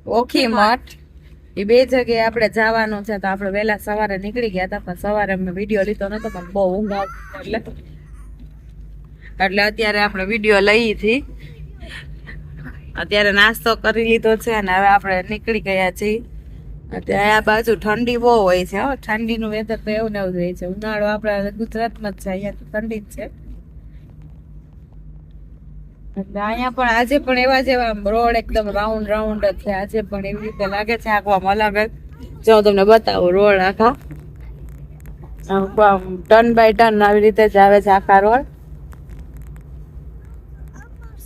ઓખી મઠ એ બે જગ્યાએ આપણે જવાનું છે. તો આપણે વહેલા સવારે નીકળી ગયા હતા, પણ સવારે અમે વિડીયો લીધો નતો, પણ બહુ ઊંઘ આવતી એટલે અત્યારે આપણે વિડીયો લઈ હતી. અત્યારે નાસ્તો કરી લીધો છે અને હવે આપણે નીકળી ગયા છીએ. અત્યારે આ બાજુ ઠંડી બહુ હોય છે. ઠંડીનું વેધર તો એવું ને એવું જ હોય છે. ઉનાળો આપણા ગુજરાતમાં જ છે, અહીંયા તો ઠંડી જ છે. એટલે અહીંયા પણ આજે પણ એવા જેવા રોડ એકદમ રાઉન્ડ રાઉન્ડ જ છે. આજે પણ એવી રીતે લાગે છે આખવામાં અલગ જ. જો હું તમને બતાવું, રોડ આખા ટર્ન બાય ટર્ન આવી રીતે જ આવે છે આખા રોડ.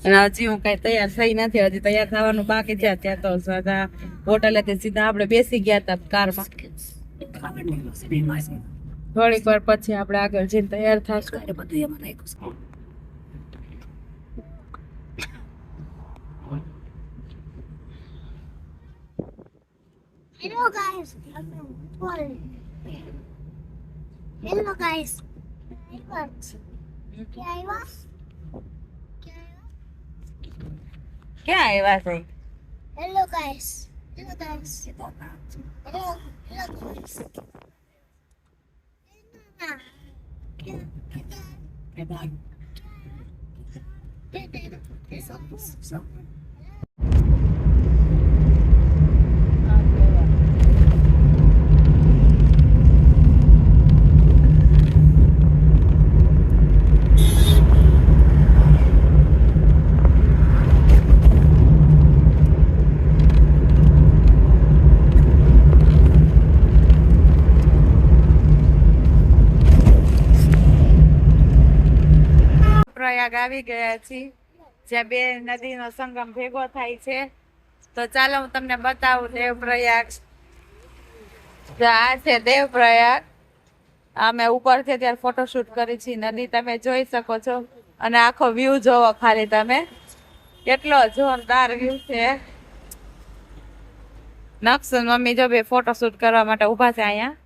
અને હજી હું કઈ તૈયાર થઈ નથી, હજી તૈયાર થવાનું બાકી છે. ત્યાં તો હોટલેથી સીધા આપણે બેસી ગયા હતા કારમાં. થોડીક વાર પછી આપણે આગળ જઈને તૈયાર થશું. Hello guys. Hello guys. ક્યાં આવ્યા છે? Hello guys. Hello guys. Hello. Hello guys. Prayag આવી ગયા છીએ, જ્યાં બે નદીનો સંગમ ભેગો થાય છે. તો ચાલો હું તમને બતાવું દેવપ્રયાગ. આ છે દેવપ્રયાગ. અમે ઉપરથી ત્યારે ફોટોશૂટ કરી છે. નદી તમે જોઈ શકો છો અને આખો વ્યૂ જોવો ખાલી તમે, કેટલો જોરદાર વ્યૂ છે. નક્સલ મમ્મી જો બે ફોટોશૂટ કરવા માટે ઊભા છે અહીંયા,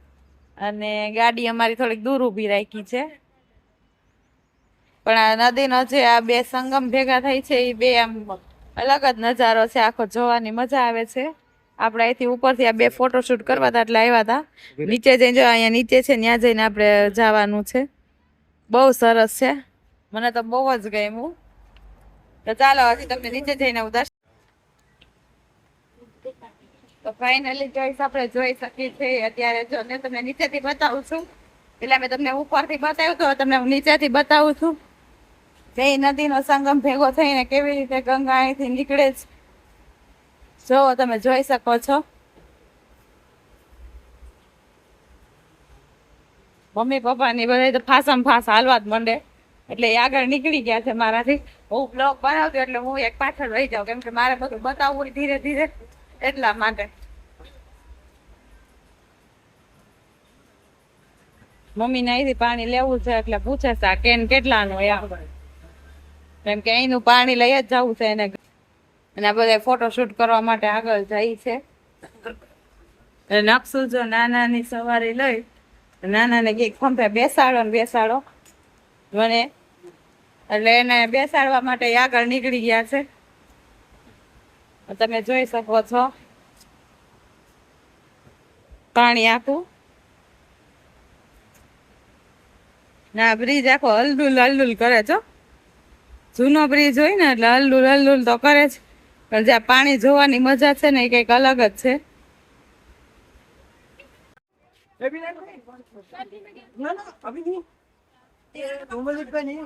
અને ગાડી અમારી થોડીક દૂર ઊભી રાખી છે. પણ આ નદીનો જે આ બે સંગમ ભેગા થાય છે એ બે આમ અલગ જ નજારો છે, આખો જોવાની મજા આવે છે. આપણે અહીંથી ઉપરથી આ બે ફોટોશૂટ કરવા હતા એટલે આવ્યા હતા. નીચે જઈને જો અહીંયા નીચે છે ત્યાં જઈને આપણે જવાનું છે. બહુ સરસ છે, મને તો બહુ જ ગમ્યું. તો ચાલો હજી તમને નીચે જઈને ઉદાસ. તો ફાઇનલી જોઈશ આપણે જોઈ શકીએ છીએ અત્યારે. જો ને તમને નીચેથી બતાવું છું, એટલે મેં તમને ઉપરથી બતાવ્યું તો તમને હું નીચેથી બતાવું છું. જે નદીનો સંગમ ભેગો થઈને કેવી રીતે ગંગા અહીંથી નીકળે છે, જો તમે જોઈ શકો છો. મમ્મી પપ્પાની બધા તો ફાસમ ફાસ હાલવા જ માંડે, એટલે એ આગળ નીકળી ગયા છે મારાથી. હું બ્લોગ બનાવતી એટલે હું એક પાછળ રહી જાઉં, કેમ કે મારે બધું બતાવવું હોય ધીરે ધીરે, એટલા માટે. મમ્મીને અહીંથી પાણી લેવું છે એટલે પૂછે છે આ કેન કેટલાનું હોય, કેમ કે અહીંનું પાણી લઈ જ જવું છે એને. અને આ બધા ફોટોશૂટ કરવા માટે આગળ જાય છે. નકશું જો નાનાની સવારી લઈ, નાનાને કંઈક ખંભે બેસાડો ને બેસાડો મને, એટલે એને બેસાડવા માટે આગળ નીકળી ગયા છે. તમે જોઈ શકો છો પાણી આખું. ના બ્રિજ આખો હલડુલ હલડુલ કરે છો. જૂનો બ્રિજ હોય ને એટલે હલડુલ હલડુલ તો કરે જ, પણ જ્યાં પાણી જોવાની મજા છે ને એ કંઈક અલગ જ છે.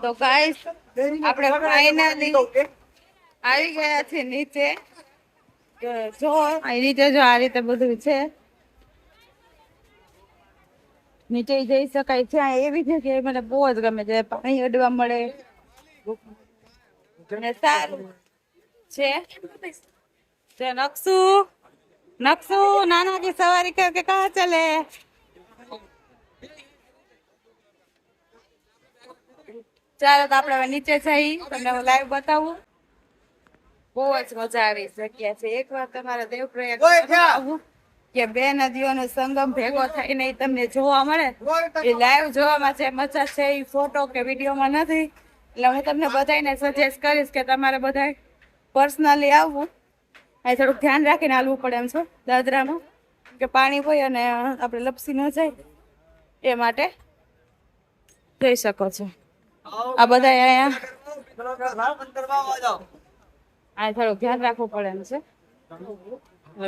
તો ગાઈસ આપણે ફાઇનલી આવી ગયા છે નીચે. જો અહીં નીચે જો આ રીતે બધું છે, નીચે જઈ શકાય છે. એવી જગ્યાએ મને બહુ જ ગમે છે, પાણી અડવા મળે ને સારું છે. નકશું નકશું નાના की सवारी करके कहाँ चले? ચાલો તો આપણે હવે નીચે જઈ તમને હું લાઈવ બતાવું. બહુ જ મજા આવી જગ્યા છે. એક વાર તમારે દેવપ્રયાગ આવવું કે બે નદીઓનો સંગમ ભેગો થઈને તમને જોવા મળે, એ લાઈવ જોવામાં જે મજા છે એ ફોટો કે વિડીયોમાં નથી. એટલે હું તમને બધાને સજેસ્ટ કરીશ કે તમારે બધા પર્સનલી આવવું અહીં થોડુંક ધ્યાન રાખીને હાલવું પડે એમ છે દાદરામાં કે પાણી હોય અને આપણે લપસી ન જાય એ માટે જઈ શકો છો. આ બધા અહીંયા થોડુંક ધ્યાન રાખવું પડે એમ છે.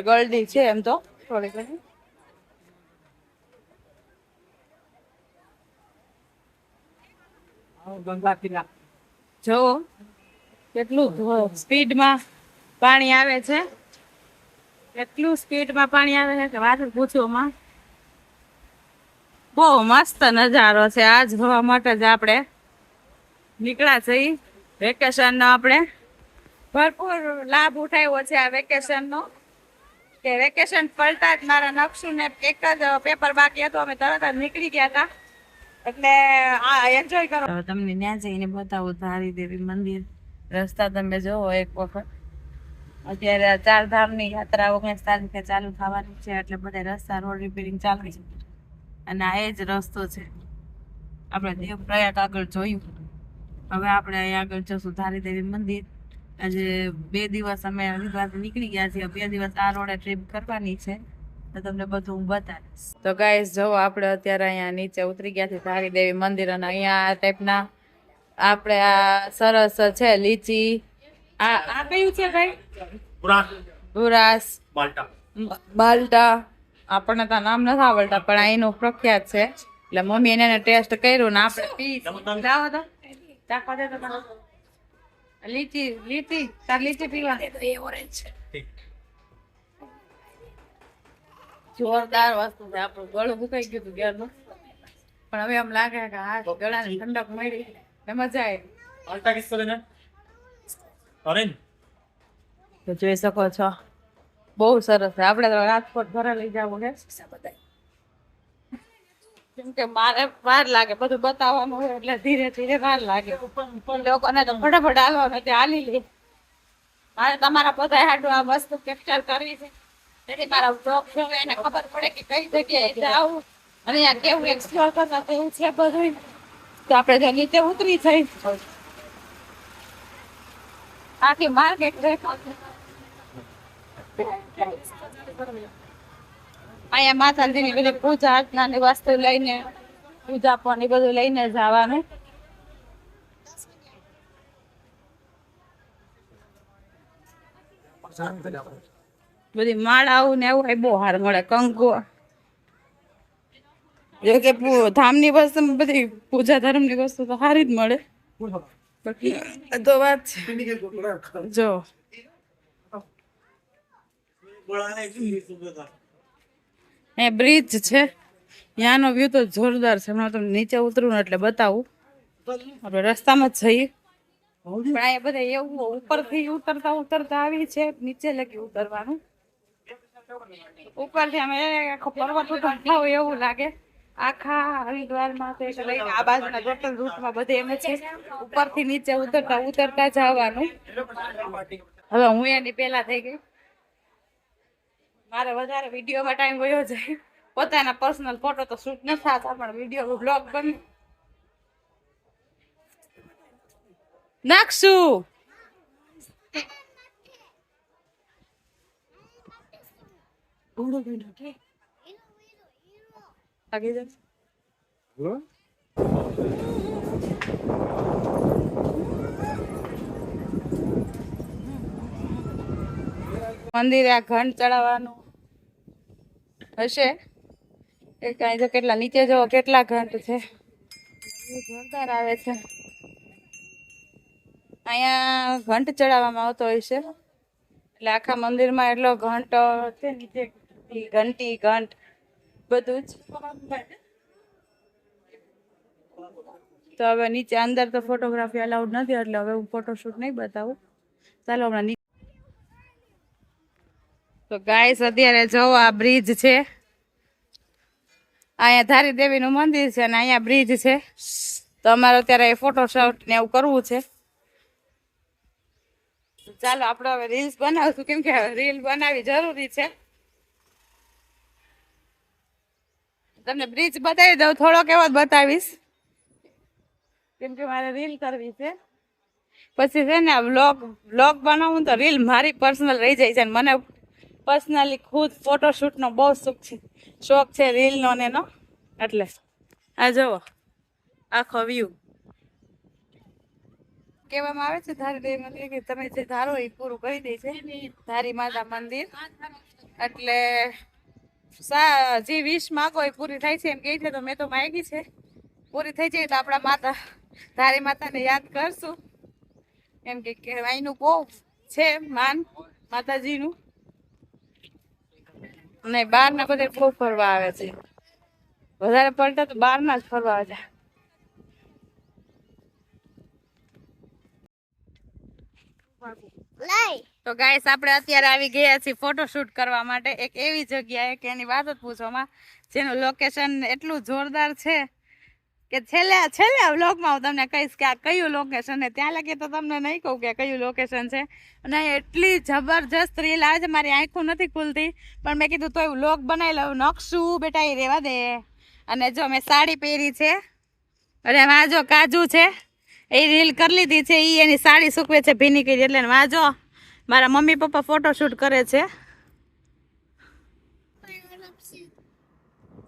ગળદી છે એમ તો થોડી ઘણી. જો કેટલું સ્પીડમાં પાણી આવે છે, એટલું સ્પીડમાં પાણી આવે છે કે વાત પૂછવામાં. બહુ મસ્ત નજારો છે. આ જોવા માટે જ આપણે નીકળ્યા છીએ. વેકેશનનો આપણે ભરપૂર લાભ ઉઠાવ્યો છે આ વેકેશનનો. કે વેકેશન પડતા જ મારા નકશુને એક જ પેપર બાકી હતું, અમે તરત જ નીકળી ગયા હતા. એટલે આ એન્જોય કરો. તમને ત્યાં જઈને બતાવું ધારી દેવી મંદિર. રસ્તા તમે જોવો એક વખત. અત્યારે 4 ધામની યાત્રા 19 તારીખે ચાલુ થવાની છે, એટલે બધા રસ્તા રોડ રિપેરિંગ ચાલુ છે. અને આ એ જ રસ્તો છે. આપણે દેવપ્રયાગ આગળ જોયું, હવે આપણે અહીંયા આગળ જશું ધારી દેવી મંદિર. આજે 2 દિવસ અમે હરિદ્વારથી નીકળી ગયા છીએ. 2 દિવસ આ રોડે ટ્રીપ કરવાની છે, તો તમને બધું હું બતાવીશ. તો ગાઈસ જો આપણે અત્યારે અહીંયા નીચે ઉતરી ગયા છીએ ધારી દેવી મંદિર. અને અહીંયા આ ટાઈપના આપણે આ સરસ છે લીચી. આ કયું છે ભાઈ? બુરાસ બાલ્ટા. આપણને તો નામ નથી આવડતા, પણ આ એનું પ્રખ્યાત છે. એટલે મમ્મી એને ટેસ્ટ કર્યું ને આપણે પી લાવો તો ચાખવા દે તો. લીચી તાર લીચી પીવા જોરદાર વસ્તુ છે. આપણું ગળું સુકાઈ ગયું હતું ઘરનું, પણ હવે એમ લાગે કે હા ગળાને ઠંડક મળી, મજા આવી. તો જોઈ શકો છો બહુ સરસ છે. આપણે તો રાજકોટ ઘરે લઈ જવું છે, કેમ કે મારે વાર લાગે બધું બતાવવાનું હોય, એટલે ધીરે ધીરે વાર લાગે. લોકોને તો ફટાફટ હાલવાનું તે હાલી લે. મારે તમારા બધા હાટું આ વસ્તુ કેપ્ચર કરવી છે, તેથી મારા બ્લોગ જોવે એને ખબર પડે કે કઈ જગ્યાએ જાવું અને અહીંયા કેવું એક્સપ્લોર કરતા તેવું છે બધું. તો આપણે જો નીચે ઉતરી જઈ આખી માર્કેટ અહીંયા માતાજીની બધી પૂજા અર્ચનાની વસ્તુ લઈને પૂજા પણ એ બધું લઈને જવાનું. બધી માળાઓ ને એવું બહુ હાર મળે. કંકુ જો કે ધામની વસ્તુ બધી પૂજા ધર્મની વસ્તુ તો સારી જ મળે. તો વાત જો એ બ્રિજ છે, ત્યાંનો વ્યૂ તો જોરદાર છે. હમણાં તમને નીચે ઉતરું ને એટલે બતાવું. આપણે રસ્તામાં જ જઈએ, પણ અહીંયા બધા એવું ઉપરથી ઉતરતા ઉતરતા આવી છે, નીચે લગી ઉતરવાનું. ઉપરથી અમે આખો પર્વત ઉતરતા હોય એવું લાગે. આખા હરિદ્વારમાં તો લઈને આ બાજુના ટોટલ રૂટમાં બધે એમ છે ઉપરથી નીચે ઉતરતા ઉતરતા જવાનું. હવે હું એની પહેલા થઈ ગઈ. મારે વધારે વિડીયોમાં ટાઈમ વયો જાય. પોતાના પર્સનલ ફોટો તો શૂટ ન થતા, પણ વિડીયો બ્લોગ બની નાખશું. મંદિરે આ ઘંટ ચડાવવાનું હશે. કઈ તો કેટલા નીચે જો કેટલા ઘંટ છે, જોરદાર આવે છે. અહીંયા ઘંટ ચડાવવામાં આવતો હોય છે, એટલે આખા મંદિરમાં એટલો ઘંટ છે. નીચે ઘંટી ઘંટ બધું જ. તો હવે નીચે અંદર તો ફોટોગ્રાફી અલાઉડ નથી, એટલે હવે હું ફોટોશૂટ નહીં બતાવું. ચાલો હમણાં તો ગાઈસ અત્યારે જો આ બ્રિજ છે, અહીંયા ધારી દેવીનું મંદિર છે અને અહીંયા બ્રિજ છે. તો અમારે અત્યારે ફોટોશૂટ ને એવું કરવું છે. ચાલો આપણે હવે રીલ્સ બનાવશું, કેમ કે રીલ બનાવવી જરૂરી છે. તમને બ્રિજ બતાવી દઉં, થોડોક એવો જ બતાવીશ, કેમ કે મારે રીલ કરવી છે. પછી છે ને વ્લોગ બનાવું તો રીલ મારી પર્સનલ રહી જાય છે. અને મને પર્સનલી ખુદ ફોટોશૂટનો બહુ શોખ છે રીલનો ને એનો. એટલે આ જુઓ આખો વ્યૂ. કહેવામાં આવે છે ધારી દેવી મંદિર કે તમે જે ધારો એ પૂરું કરી દે છે. ધારી માતા મંદિર એટલે જે વિશ માગો એ પૂરી થાય છે એમ કહે છે. તો મેં તો માગી છે, પૂરી થઈ જાય તો આપણા માતા ધારી માતાને યાદ કરશું એમ કે અહીંનું બહુ છે માન માતાજીનું. અને બહારના બધે બહુ ફરવા આવે છે, વધારે પડતા તો બહારના જ ફરવા આવે છે. Like. તો ગાઈસ આપણે અત્યારે આવી ગયા છીએ ફોટોશૂટ કરવા માટે એક એવી જગ્યાએ કે એની વાત જ પૂછવામાં, જેનું લોકેશન એટલું જોરદાર છે કે છેલ્લે વ્લોગમાં હું તમને કહીશ કે આ કયું લોકેશન છે. ત્યાં લગી તો તમને નહીં કહું કે કયું લોકેશન છે. અને એટલી જબરજસ્ત રીલ આવે છે, મારી આંખો નથી ખુલતી, પણ મેં કીધું તોય વ્લોગ બનાવી લઉં. નકશું બેટા એ રહેવા દે. અને જો મેં સાડી પહેરી છે, અને આ જો કાજુ છે એ રીલ કરી લીધી છે, એ એની સાડી સૂકવે છે ભીની કરી. એટલે આ જો મારા મમ્મી પપ્પા ફોટોશૂટ કરે છે.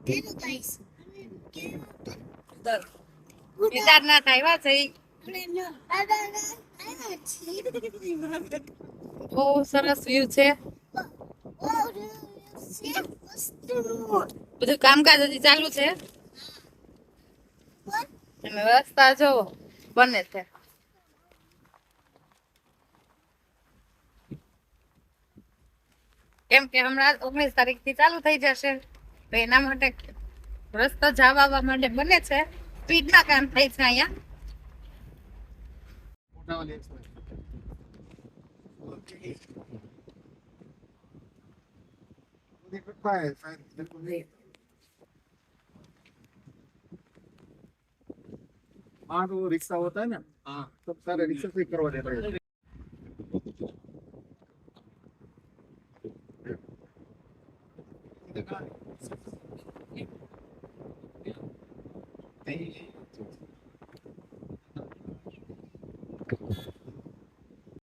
Hello guys. કેદારનાથ આવ્યા છે ઈ. બહુ સરસ વ્યૂ છે. બધું કામકાજ હજી ચાલુ છે અને રસ્તા જો બને છે. કેમ કે હમણાં 19 તારીખથી ચાલુ થઈ જશે, તો એના માટે રસ્તો જવા આવવા માટે બને છે. સ્પીડમાં કામ થાય છે અહીંયા. हाँ तो वो रिक्शा होता है ना, हाँ तो सारे रिक्शा से करवा देता है.